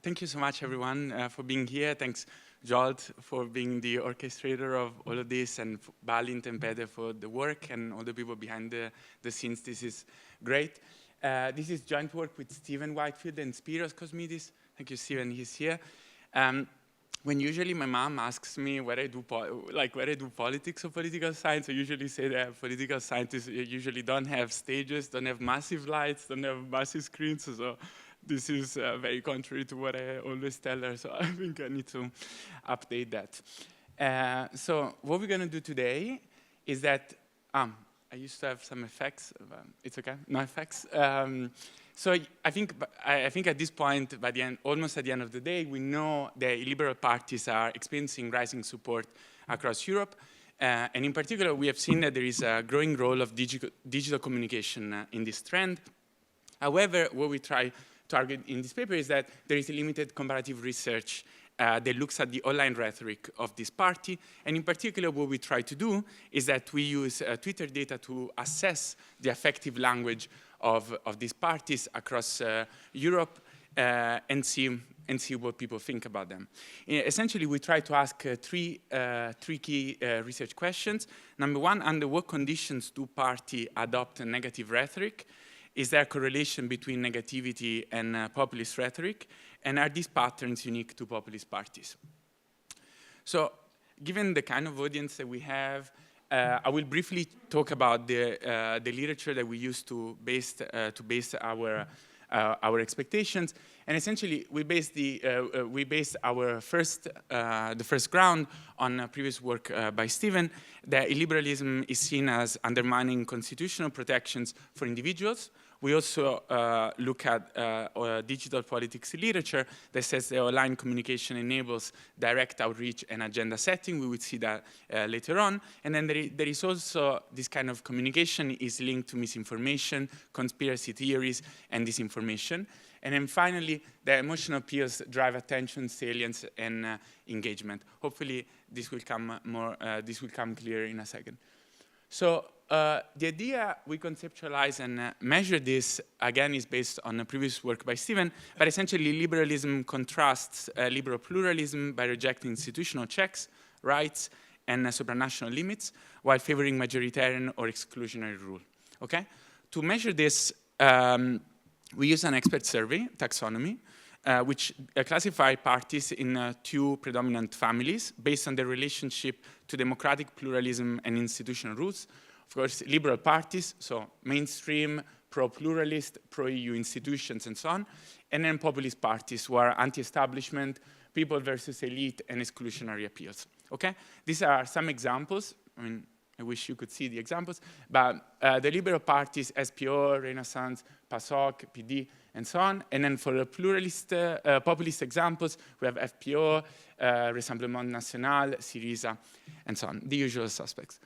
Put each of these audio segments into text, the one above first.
Thank you so much, everyone, for being here. Thanks, Jolt, for being the orchestrator of all of this, and Balint and Pede for the work, and all the people behind the scenes. This is great. This is joint work with Stephen Whitefield and Spiros Cosmidis. Thank you, Stephen. He's here. When usually my mom asks me where I do politics or political science, I usually say that political scientists usually don't have stages, don't have massive lights, don't have massive screens. So this is very contrary to what I always tell her. So I think I need to update that. So what we're going to do today is that I used to have some effects. It's okay, no effects. So I think at this point, by the end, almost at the end of the day, we know the illiberal parties are experiencing rising support across Europe. And in particular, we have seen that there is a growing role of digital communication in this trend. However, what we try to argue in this paper is that there is a limited comparative research that looks at the online rhetoric of this party. And in particular, what we try to do is that we use Twitter data to assess the effective language of these parties across Europe and see what people think about them. Essentially, we try to ask three key research questions. Number one, under what conditions do parties adopt a negative rhetoric? Is there a correlation between negativity and populist rhetoric? And are these patterns unique to populist parties? So, given the kind of audience that we have, I will briefly talk about the literature that we use to base our expectations. And essentially, we base our the first ground on previous work by Stephen, that illiberalism is seen as undermining constitutional protections for individuals. We also look at digital politics literature that says that online communication enables direct outreach and agenda setting. We will see that later on. And then there is also this kind of communication is linked to misinformation, conspiracy theories, and disinformation. And then finally, the emotional appeals drive attention, salience, and engagement. Hopefully, this will come clear in a second. So the idea we conceptualize and measure this, again, is based on a previous work by Stephen, but essentially liberalism contrasts liberal pluralism by rejecting institutional checks, rights, and supranational limits, while favoring majoritarian or exclusionary rule. Okay? To measure this, we use an expert survey, taxonomy, which classify parties in two predominant families based on their relationship to democratic pluralism and institutional rules. Of course, liberal parties, so mainstream, pro-pluralist, pro-EU institutions, and so on. And then populist parties, who are anti-establishment, people versus elite, and exclusionary appeals. Okay? These are some examples. I mean, I wish you could see the examples. But the liberal parties, SPO, Renaissance, PASOK, PD, and so on. And then for the pluralist, populist examples, we have FPO, Rassemblement National, Syriza, and so on, the usual suspects.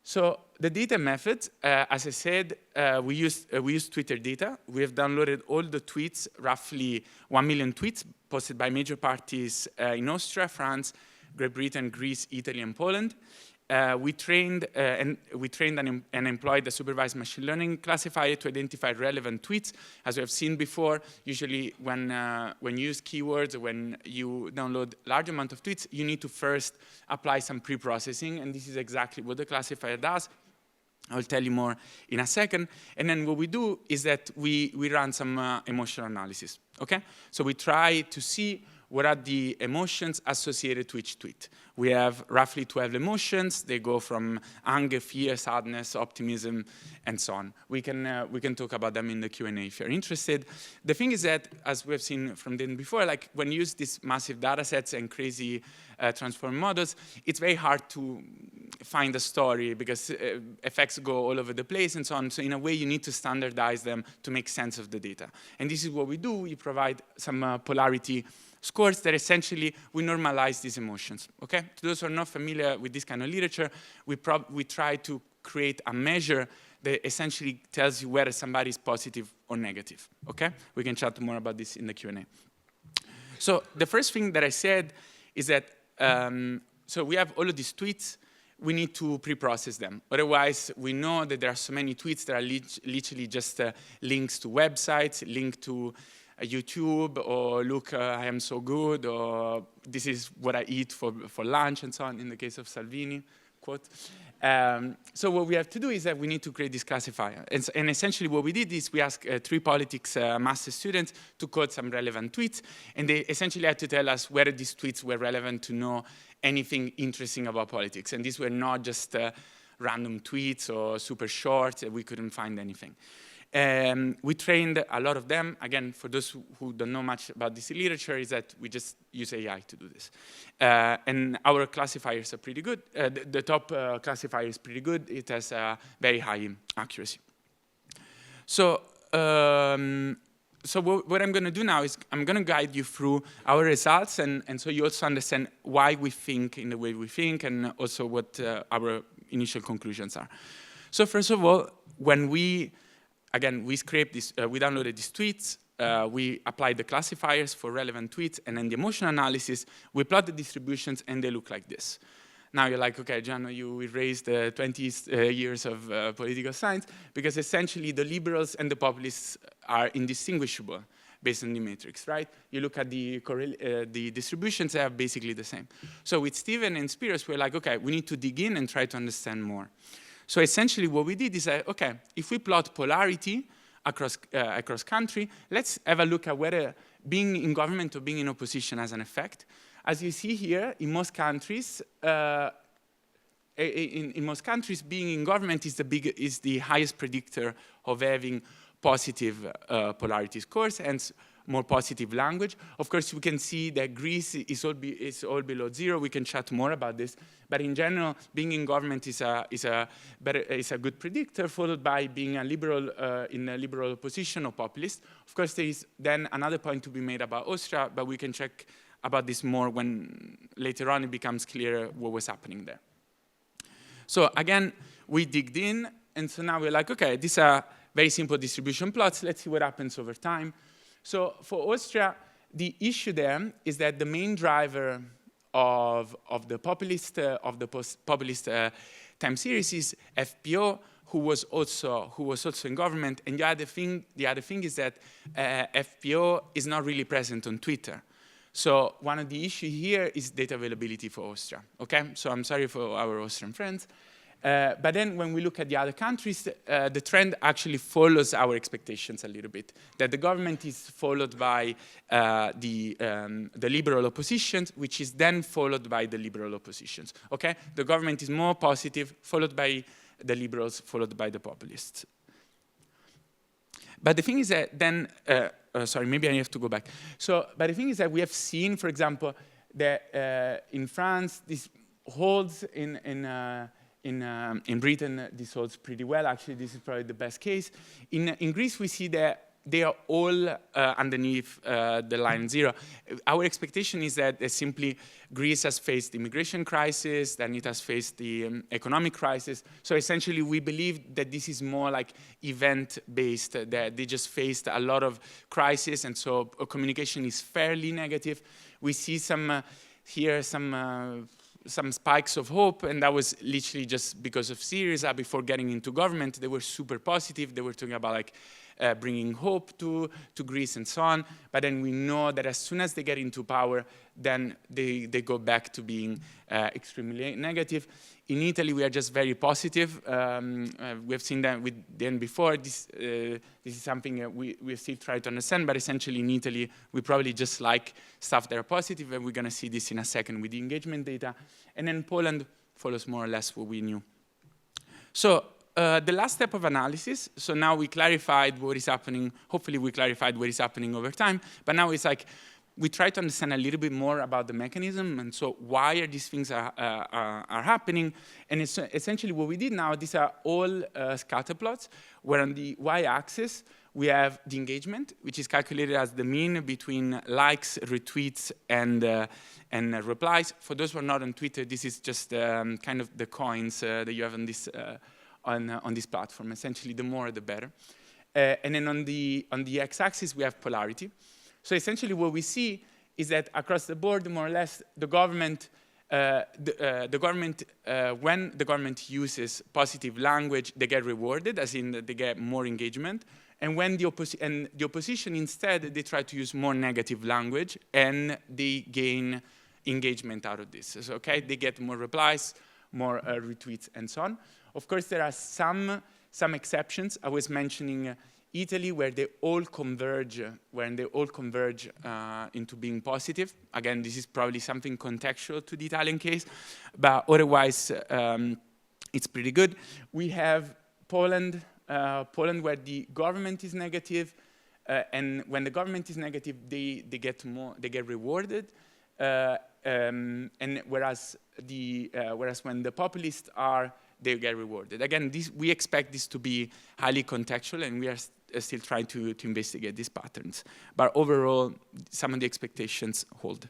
So the data method, as I said, we use Twitter data. We have downloaded all the tweets, roughly 1 million tweets, posted by major parties in Austria, France, Great Britain, Greece, Italy, and Poland. We trained and employed a supervised machine learning classifier to identify relevant tweets. As we have seen before, usually when you use keywords or when you download large amount of tweets, you need to first apply some pre-processing, and this is exactly what the classifier does. I'll tell you more in a second. And then what we do is that we run some emotional analysis. Okay? So we try to see what are the emotions associated to each tweet. We have roughly 12 emotions. They go from anger, fear, sadness, optimism, and so on. We can talk about them in the Q&A if you're interested. The thing is that, as we have seen from then before, like when you use these massive data sets and crazy transform models, it's very hard to find a story because effects go all over the place and so on. So in a way, you need to standardize them to make sense of the data. And this is what we do. We provide some polarity scores that essentially we normalize these emotions. Okay? To those who are not familiar with this kind of literature, we try to create a measure that essentially tells you whether somebody is positive or negative. Okay? We can chat more about this in the Q&A. So the first thing that I said is that so we have all of these tweets. We need to pre-process them. Otherwise, we know that there are so many tweets that are literally just links to websites, linked to YouTube, or look, I am so good, or this is what I eat for lunch, and so on, in the case of Salvini, quote. So what we have to do is that we need to create this classifier. And essentially what we did is we asked 3 politics master students to quote some relevant tweets, and they essentially had to tell us whether these tweets were relevant to know anything interesting about politics. And these were not just random tweets or super short, we couldn't find anything. We trained a lot of them. Again, for those who don't know much about this literature, is that we just use AI to do this. And our classifiers are pretty good. The top classifier is pretty good. It has very high accuracy. So, what I'm going to do now is I'm going to guide you through our results, and so you also understand why we think in the way we think, and also what our initial conclusions are. So first of all, when we scraped this, we downloaded these tweets, we applied the classifiers for relevant tweets, and then the emotion analysis, we plot the distributions, and they look like this. Now you're like, okay, Giuliano, you erased 20 years of political science, because essentially the liberals and the populists are indistinguishable based on the matrix, right? You look at the distributions, they are basically the same. So with Steven and Spiros, we're like, okay, we need to dig in and try to understand more. So essentially what we did is, okay, if we plot polarity across country, let's have a look at whether being in government or being in opposition has an effect. As you see here, in most countries, being in government is the highest predictor of having positive polarity scores, hence more positive language. Of course, we can see that Greece is all below 0. We can chat more about this. But in general, being in government is a good predictor, followed by being a liberal in a liberal opposition or populist. Of course, there is then another point to be made about Austria, but we can check about this more when later on it becomes clear what was happening there. So again, we digged in, and so now we're like, okay, these are very simple distribution plots. Let's see what happens over time. So for Austria, the issue there is that the main driver of the populist time series is FPO, who was also in government. And the other thing is that FPO is not really present on Twitter. So one of the issues here is data availability for Austria. Okay, so I'm sorry for our Austrian friends. But then when we look at the other countries, the trend actually follows our expectations a little bit. That the government is followed by the liberal oppositions, which is then followed by the liberal oppositions. Okay, the government is more positive, followed by the liberals, followed by the populists. But the thing is that then, sorry, maybe I have to go back. So, but the thing is that we have seen, for example, that in France this holds in Britain, this holds pretty well. Actually, this is probably the best case. In Greece, we see that they are all underneath the line 0. Our expectation is that simply Greece has faced the immigration crisis, then it has faced the economic crisis. So essentially, we believe that this is more like event-based, that they just faced a lot of crisis, and so communication is fairly negative. We see some spikes of hope, and that was literally just because of Syriza. Before getting into government, they were super positive. They were talking about like bringing hope to Greece and so on. But then we know that as soon as they get into power, then they go back to being extremely negative. In Italy, we are just very positive. We have seen that with them before. This is something we still try to understand, but essentially in Italy, we probably just like stuff that are positive, and we're going to see this in a second with the engagement data. And then Poland follows more or less what we knew. So the last step of analysis, so now we clarified what is happening. Hopefully we clarified what is happening over time, but now it's like we try to understand a little bit more about the mechanism, and so why are these things are happening. And it's essentially what we did now, these are all scatter plots, where on the y-axis we have the engagement, which is calculated as the mean between likes, retweets, and replies. For those who are not on Twitter, this is just kind of the coins that you have on this platform. Essentially, the more, the better. And then on the x-axis, we have polarity. So essentially what we see is that across the board, more or less, the government, when the government uses positive language, they get rewarded, as in they get more engagement. And when the opposition instead, they try to use more negative language, and they gain engagement out of this. So, okay, they get more replies, more retweets, and so on. Of course, there are some exceptions. I was mentioning Italy, where they all converge, into being positive. Again, this is probably something contextual to the Italian case, but otherwise, it's pretty good. We have Poland, where the government is negative, and when the government is negative, they get rewarded, and whereas when the populists are, they get rewarded. Again, we expect this to be highly contextual, and we are still trying to investigate these patterns. But overall, some of the expectations hold.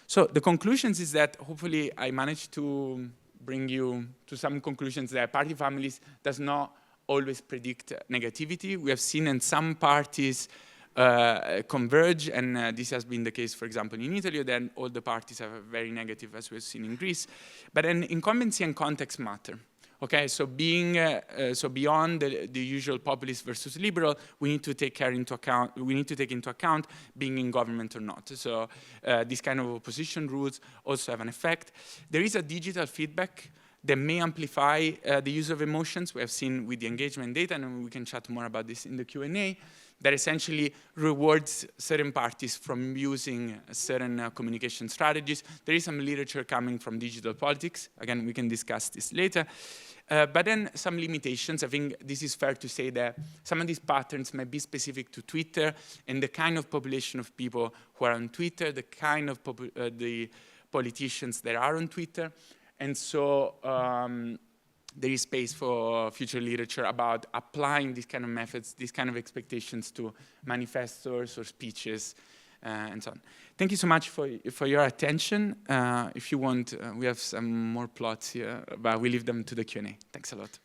So the conclusions is that hopefully I managed to bring you to some conclusions that party families does not always predict negativity. We have seen in some parties converge, and this has been the case, for example, in Italy. Then all the parties are very negative, as we've seen in Greece. But then incumbency and context matter. Okay, so beyond the usual populist versus liberal, we need to take into account being in government or not. So these kind of opposition rules also have an effect. There is a digital feedback that may amplify the use of emotions. We have seen with the engagement data, and we can chat more about this in the Q&A, that essentially rewards certain parties from using certain communication strategies. There is some literature coming from digital politics. Again, we can discuss this later. But then some limitations. I think this is fair to say that some of these patterns may be specific to Twitter and the kind of population of people who are on Twitter, the kind of the politicians that are on Twitter. And so there is space for future literature about applying these kind of methods, these kind of expectations to manifestos or speeches and so on. Thank you so much for your attention. If you want, we have some more plots here, but we leave them to the Q&A. Thanks a lot.